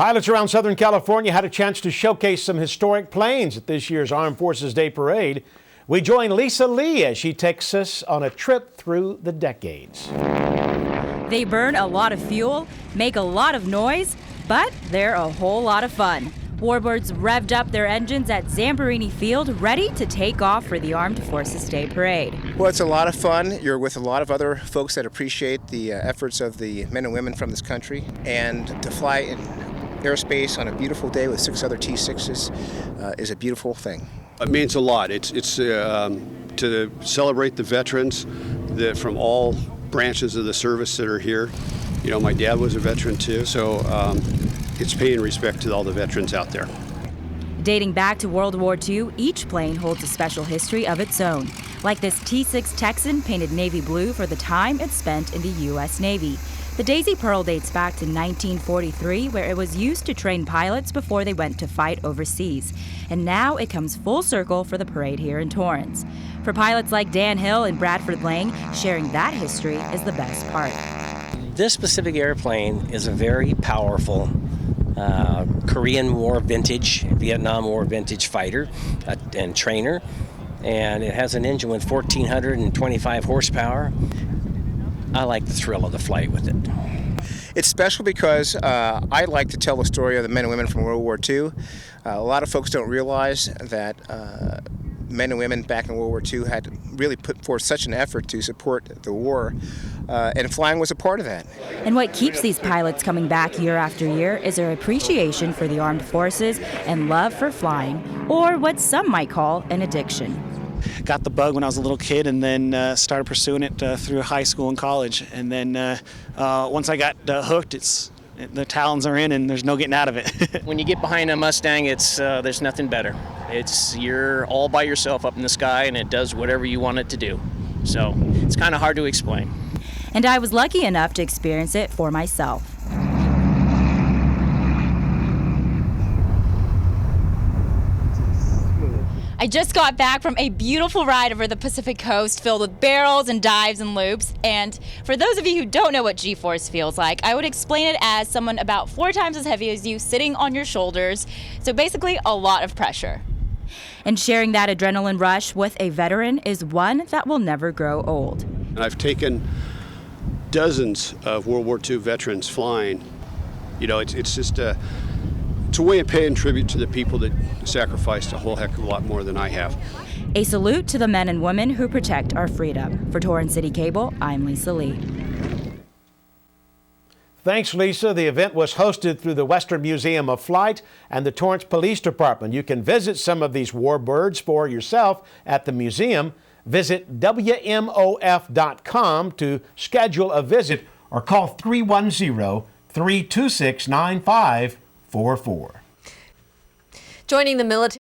Pilots around Southern California had a chance to showcase some historic planes at this year's Armed Forces Day Parade. We join Lisa Lee as she takes us on a trip through the decades. They burn a lot of fuel, make a lot of noise, but they're a whole lot of fun. Warbirds revved up their engines at Zamperini Field, ready to take off for the Armed Forces Day Parade. Well, it's a lot of fun. You're with a lot of other folks that appreciate the efforts of the men and women from this country. And to fly in airspace on a beautiful day with 6 other T-6s is a beautiful thing. It means a lot. It's to celebrate the veterans from all branches of the service that are here. You know, my dad was a veteran too, so it's paying respect to all the veterans out there. Dating back to World War II, each plane holds a special history of its own, like this T-6 Texan painted navy blue for the time it spent in the U.S. Navy. The Daisy Pearl dates back to 1943, where it was used to train pilots before they went to fight overseas. And now it comes full circle for the parade here in Torrance. For pilots like Dan Hill and Bradford Lang, sharing that history is the best part. This specific airplane is a very powerful Korean War vintage, Vietnam War vintage fighter and trainer. And it has an engine with 1,425 horsepower. I like the thrill of the flight with it. It's special because I like to tell the story of the men and women from World War II. A lot of folks don't realize that men and women back in World War II had really put forth such an effort to support the war, and flying was a part of that. And what keeps these pilots coming back year after year is their appreciation for the armed forces and love for flying, or what some might call an addiction. Got the bug when I was a little kid, and then started pursuing it through high school and college. And then once I got hooked, the talons are in, and there's no getting out of it. When you get behind a Mustang, there's nothing better. You're all by yourself up in the sky, and it does whatever you want it to do. So it's kind of hard to explain. And I was lucky enough to experience it for myself. I just got back from a beautiful ride over the Pacific Coast filled with barrels and dives and loops. And for those of you who don't know what G-force feels like, I would explain it as someone about 4 times as heavy as you sitting on your shoulders. So basically a lot of pressure. And sharing that adrenaline rush with a veteran is one that will never grow old. And I've taken dozens of World War II veterans flying. You know, it's just it's a way of paying tribute to the people that sacrificed a whole heck of a lot more than I have. A salute to the men and women who protect our freedom. For Torrance City Cable, I'm Lisa Lee. Thanks, Lisa. The event was hosted through the Western Museum of Flight and the Torrance Police Department. You can visit some of these warbirds for yourself at the museum. Visit WMOF.com to schedule a visit or call 310-326-9544. Joining the military